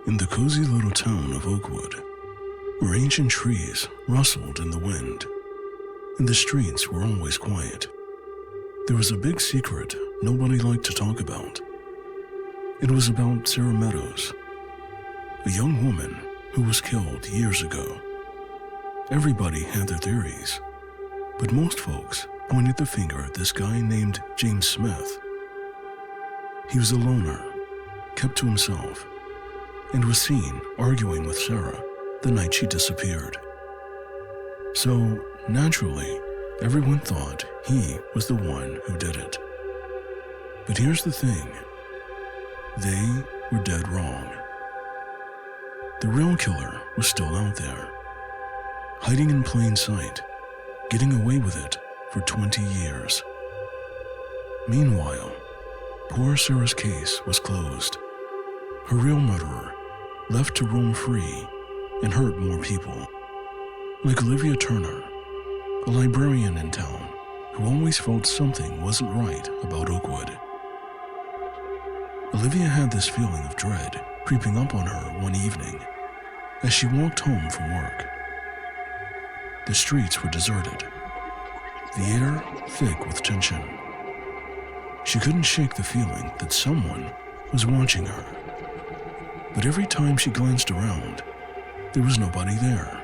In the cozy little town of Oakwood, where ancient trees rustled in the wind, and the streets were always quiet, there was a big secret nobody liked to talk about. It was about Sarah Meadows, a young woman who was killed years ago. Everybody had their theories, but most folks pointed the finger at this guy named James Smith. He was a loner, kept to himself, and was seen arguing with Sarah the night she disappeared. So, naturally, everyone thought he was the one who did it. But here's the thing. They were dead wrong. The real killer was still out there, hiding in plain sight, getting away with it for 20 years. Meanwhile, poor Sarah's case was closed. Her real murderer left to roam free and hurt more people. Like Olivia Turner, a librarian in town who always felt something wasn't right about Oakwood. Olivia had this feeling of dread creeping up on her one evening as she walked home from work. The streets were deserted, the air thick with tension. She couldn't shake the feeling that someone was watching her. But every time she glanced around, there was nobody there.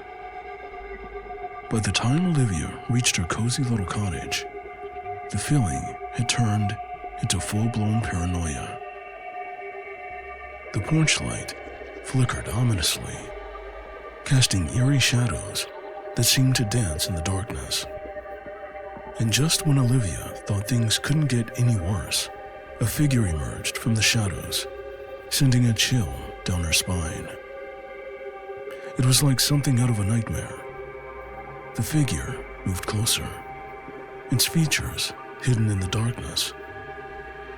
By the time Olivia reached her cozy little cottage, the feeling had turned into full-blown paranoia. The porch light flickered ominously, casting eerie shadows that seemed to dance in the darkness. And just when Olivia thought things couldn't get any worse, a figure emerged from the shadows, sending a chill down her spine. It was like something out of a nightmare. The figure moved closer, its features hidden in the darkness,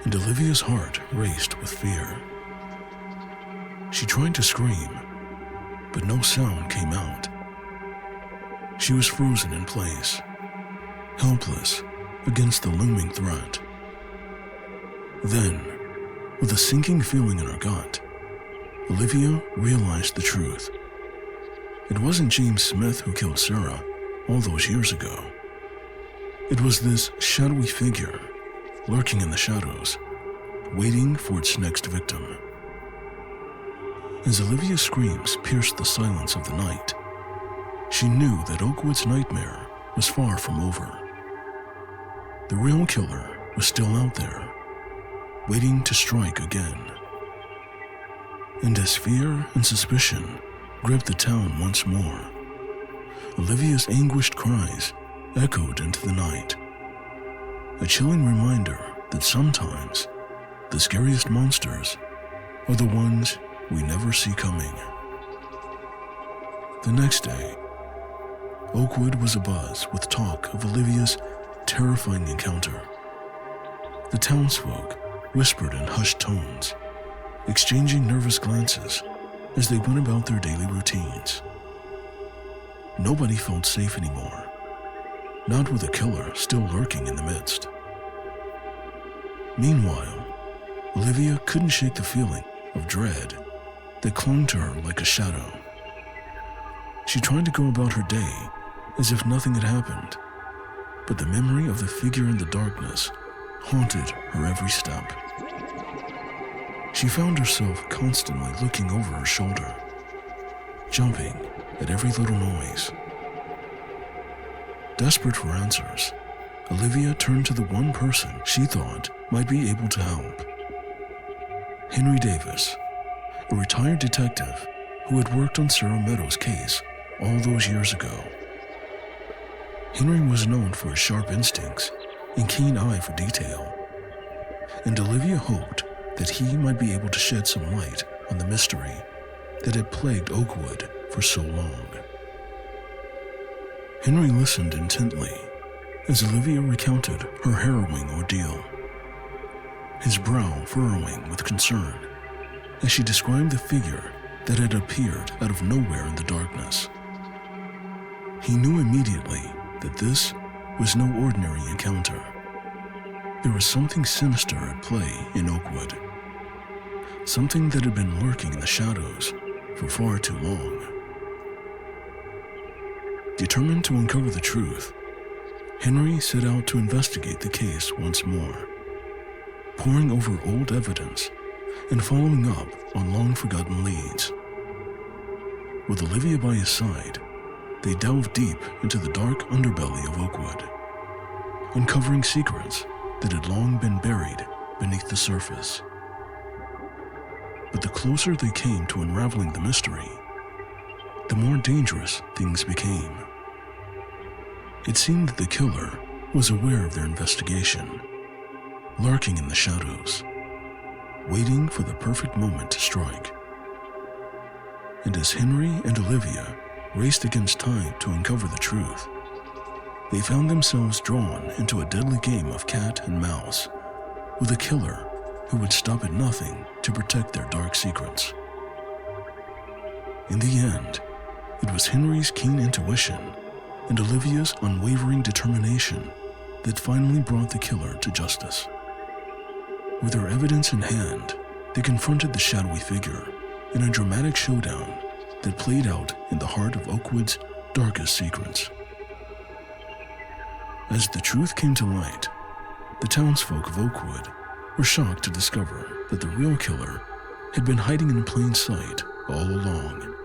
and Olivia's heart raced with fear. She tried to scream, but no sound came out. She was frozen in place, helpless against the looming threat. Then, with a sinking feeling in her gut, Olivia realized the truth. It wasn't James Smith who killed Sarah all those years ago. It was this shadowy figure lurking in the shadows, waiting for its next victim. As Olivia's screams pierced the silence of the night, she knew that Oakwood's nightmare was far from over. The real killer was still out there, waiting to strike again. And as fear and suspicion gripped the town once more, Olivia's anguished cries echoed into the night. A chilling reminder that sometimes the scariest monsters are the ones we never see coming. The next day, Oakwood was abuzz with talk of Olivia's terrifying encounter. The townsfolk whispered in hushed tones, exchanging nervous glances as they went about their daily routines. Nobody felt safe anymore, not with a killer still lurking in the midst. Meanwhile, Olivia couldn't shake the feeling of dread that clung to her like a shadow. She tried to go about her day as if nothing had happened, but the memory of the figure in the darkness haunted her every step. She found herself constantly looking over her shoulder, jumping at every little noise. Desperate for answers, Olivia turned to the one person she thought might be able to help. Henry Davis, a retired detective who had worked on Sarah Meadows' case all those years ago. Henry was known for his sharp instincts and keen eye for detail, and Olivia hoped that he might be able to shed some light on the mystery that had plagued Oakwood for so long. Henry listened intently as Olivia recounted her harrowing ordeal, his brow furrowing with concern as she described the figure that had appeared out of nowhere in the darkness. He knew immediately that this was no ordinary encounter. There was something sinister at play in Oakwood. something that had been lurking in the shadows for far too long. Determined to uncover the truth, Henry set out to investigate the case once more, poring over old evidence and following up on long-forgotten leads. With Olivia by his side, they delved deep into the dark underbelly of Oakwood, uncovering secrets that had long been buried beneath the surface. But the closer they came to unraveling the mystery, the more dangerous things became. It seemed that the killer was aware of their investigation, lurking in the shadows, waiting for the perfect moment to strike. And as Henry and Olivia raced against time to uncover the truth, they found themselves drawn into a deadly game of cat and mouse with a killer who would stop at nothing to protect their dark secrets. In the end, it was Henry's keen intuition and Olivia's unwavering determination that finally brought the killer to justice. With their evidence in hand, they confronted the shadowy figure in a dramatic showdown that played out in the heart of Oakwood's darkest secrets. As the truth came to light, the townsfolk of Oakwood were shocked to discover that the real killer had been hiding in plain sight all along,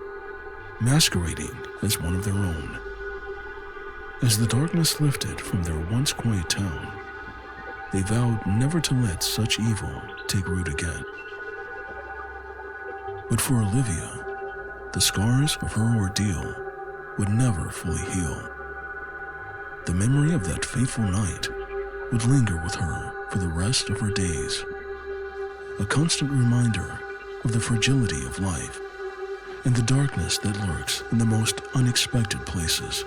masquerading as one of their own. As the darkness lifted from their once quiet town, they vowed never to let such evil take root again. But for Olivia, the scars of her ordeal would never fully heal. The memory of that fateful night would linger with her for the rest of her days, a constant reminder of the fragility of life and the darkness that lurks in the most unexpected places.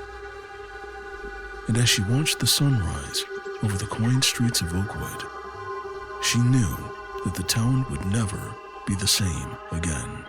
And as she watched the sun rise over the quiet streets of Oakwood, she knew that the town would never be the same again.